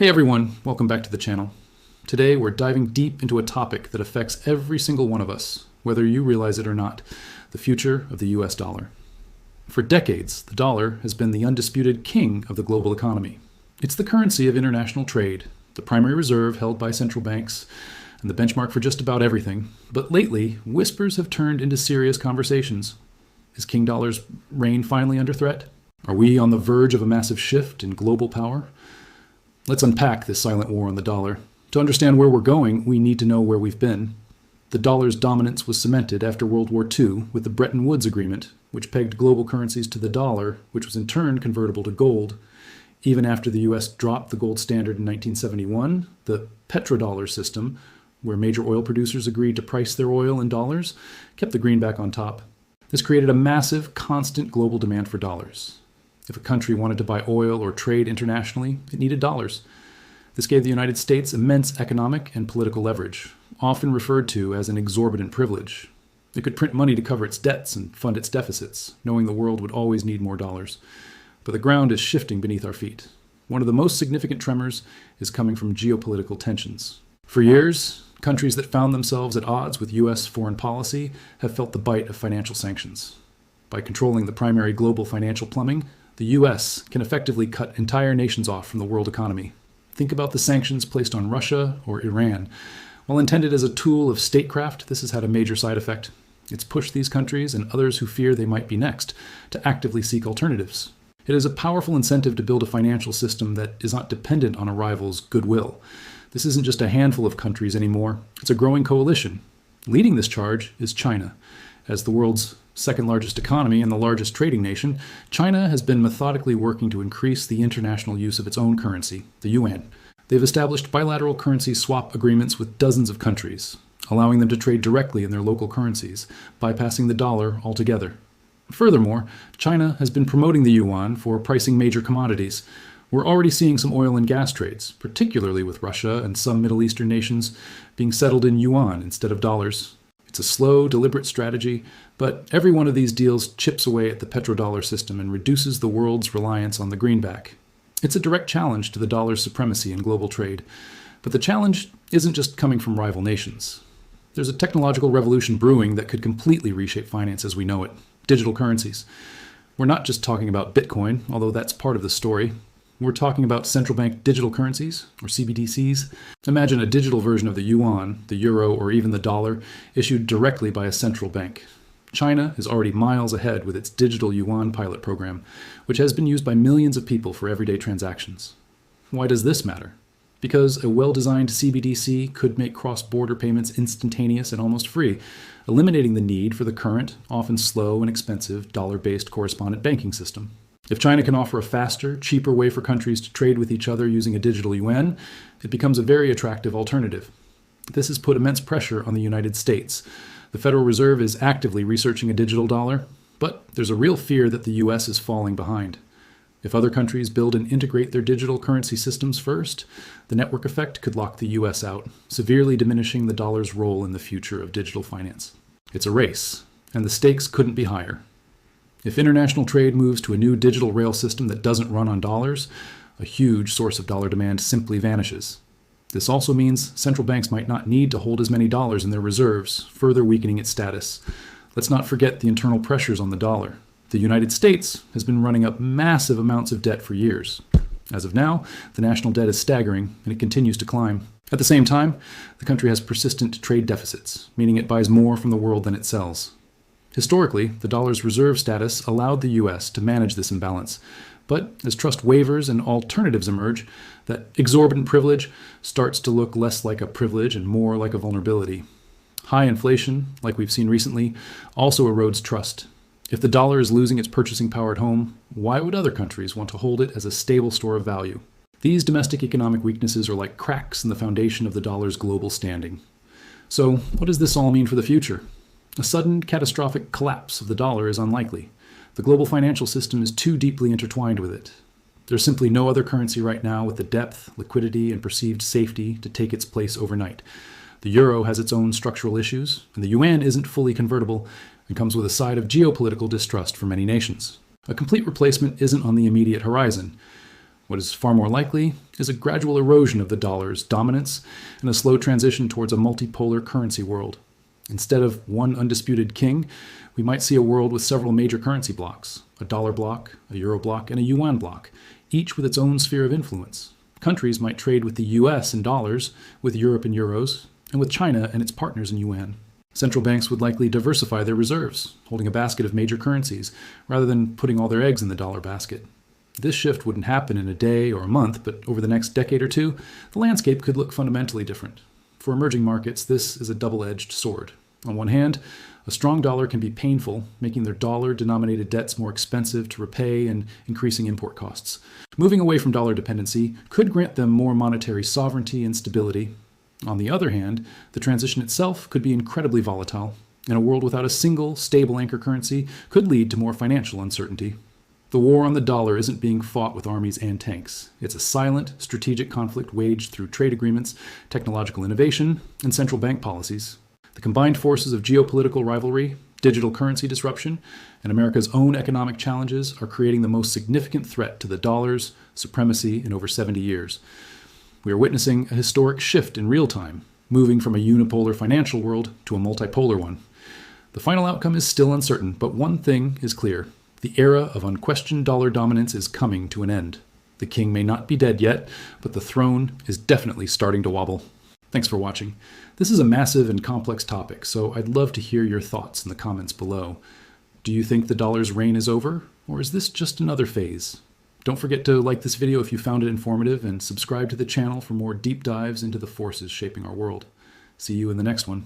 Hey everyone, welcome back to the channel. Today we're diving deep into a topic that affects every single one of us, whether you realize it or not, the future of the US dollar. For decades, the dollar has been the undisputed king of the global economy. It's the currency of international trade, the primary reserve held by central banks, and the benchmark for just about everything. But lately, whispers have turned into serious conversations. Is King Dollar's reign finally under threat? Are we on the verge of a massive shift in global power? Let's unpack this silent war on the dollar. To understand where we're going, we need to know where we've been. The dollar's dominance was cemented after World War II with the Bretton Woods Agreement, which pegged global currencies to the dollar, which was in turn convertible to gold. Even after the US dropped the gold standard in 1971, the petrodollar system, where major oil producers agreed to price their oil in dollars, kept the greenback on top. This created a massive, constant global demand for dollars. If a country wanted to buy oil or trade internationally, it needed dollars. This gave the United States immense economic and political leverage, often referred to as an exorbitant privilege. It could print money to cover its debts and fund its deficits, knowing the world would always need more dollars. But the ground is shifting beneath our feet. One of the most significant tremors is coming from geopolitical tensions. For years, countries that found themselves at odds with US foreign policy have felt the bite of financial sanctions. By controlling the primary global financial plumbing, the US can effectively cut entire nations off from the world economy. Think about the sanctions placed on Russia or Iran. While intended as a tool of statecraft, this has had a major side effect. It's pushed these countries and others who fear they might be next to actively seek alternatives. It is a powerful incentive to build a financial system that is not dependent on a rival's goodwill. This isn't just a handful of countries anymore, it's a growing coalition. Leading this charge is China. As the world's second largest economy and the largest trading nation, China has been methodically working to increase the international use of its own currency, the yuan. They've established bilateral currency swap agreements with dozens of countries, allowing them to trade directly in their local currencies, bypassing the dollar altogether. Furthermore, China has been promoting the yuan for pricing major commodities. We're already seeing some oil and gas trades, particularly with Russia and some Middle Eastern nations, being settled in yuan instead of dollars. It's a slow, deliberate strategy, but every one of these deals chips away at the petrodollar system and reduces the world's reliance on the greenback. It's a direct challenge to the dollar's supremacy in global trade. But the challenge isn't just coming from rival nations. There's a technological revolution brewing that could completely reshape finance as we know it. Digital currencies. We're not just talking about Bitcoin, although that's part of the story. We're talking about central bank digital currencies, or CBDCs. Imagine a digital version of the yuan, the euro, or even the dollar, issued directly by a central bank. China is already miles ahead with its digital yuan pilot program, which has been used by millions of people for everyday transactions. Why does this matter? Because a well-designed CBDC could make cross-border payments instantaneous and almost free, eliminating the need for the current, often slow and expensive, dollar-based correspondent banking system. If China can offer a faster, cheaper way for countries to trade with each other using a digital yuan, it becomes a very attractive alternative. This has put immense pressure on the United States. The Federal Reserve is actively researching a digital dollar, but there's a real fear that the US is falling behind. If other countries build and integrate their digital currency systems first, the network effect could lock the US out, severely diminishing the dollar's role in the future of digital finance. It's a race, and the stakes couldn't be higher. If international trade moves to a new digital rail system that doesn't run on dollars, a huge source of dollar demand simply vanishes. This also means central banks might not need to hold as many dollars in their reserves, further weakening its status. Let's not forget the internal pressures on the dollar. The United States has been running up massive amounts of debt for years. As of now, the national debt is staggering, and it continues to climb. At the same time, the country has persistent trade deficits, meaning it buys more from the world than it sells. Historically, the dollar's reserve status allowed the US to manage this imbalance. But as trust wavers and alternatives emerge, that exorbitant privilege starts to look less like a privilege and more like a vulnerability. High inflation, like we've seen recently, also erodes trust. If the dollar is losing its purchasing power at home, why would other countries want to hold it as a stable store of value? These domestic economic weaknesses are like cracks in the foundation of the dollar's global standing. So, what does this all mean for the future? A sudden, catastrophic collapse of the dollar is unlikely. The global financial system is too deeply intertwined with it. There's simply no other currency right now with the depth, liquidity, and perceived safety to take its place overnight. The euro has its own structural issues, and the yuan isn't fully convertible and comes with a side of geopolitical distrust for many nations. A complete replacement isn't on the immediate horizon. What is far more likely is a gradual erosion of the dollar's dominance and a slow transition towards a multipolar currency world. Instead of one undisputed king, we might see a world with several major currency blocks: a dollar block, a euro block, and a yuan block, each with its own sphere of influence. Countries might trade with the US in dollars, with Europe in euros, and with China and its partners in yuan. Central banks would likely diversify their reserves, holding a basket of major currencies, rather than putting all their eggs in the dollar basket. This shift wouldn't happen in a day or a month, but over the next decade or two, the landscape could look fundamentally different. For emerging markets, this is a double-edged sword. On one hand, a strong dollar can be painful, making their dollar-denominated debts more expensive to repay and increasing import costs. Moving away from dollar dependency could grant them more monetary sovereignty and stability. On the other hand, the transition itself could be incredibly volatile, and a world without a single, stable anchor currency could lead to more financial uncertainty. The war on the dollar isn't being fought with armies and tanks. It's a silent, strategic conflict waged through trade agreements, technological innovation, and central bank policies. The combined forces of geopolitical rivalry, digital currency disruption, and America's own economic challenges are creating the most significant threat to the dollar's supremacy in over 70 years. We are witnessing a historic shift in real time, moving from a unipolar financial world to a multipolar one. The final outcome is still uncertain, but one thing is clear. The era of unquestioned dollar dominance is coming to an end. The king may not be dead yet, but the throne is definitely starting to wobble. Thanks for watching. This is a massive and complex topic, so I'd love to hear your thoughts in the comments below. Do you think the dollar's reign is over, or is this just another phase? Don't forget to like this video if you found it informative, and subscribe to the channel for more deep dives into the forces shaping our world. See you in the next one.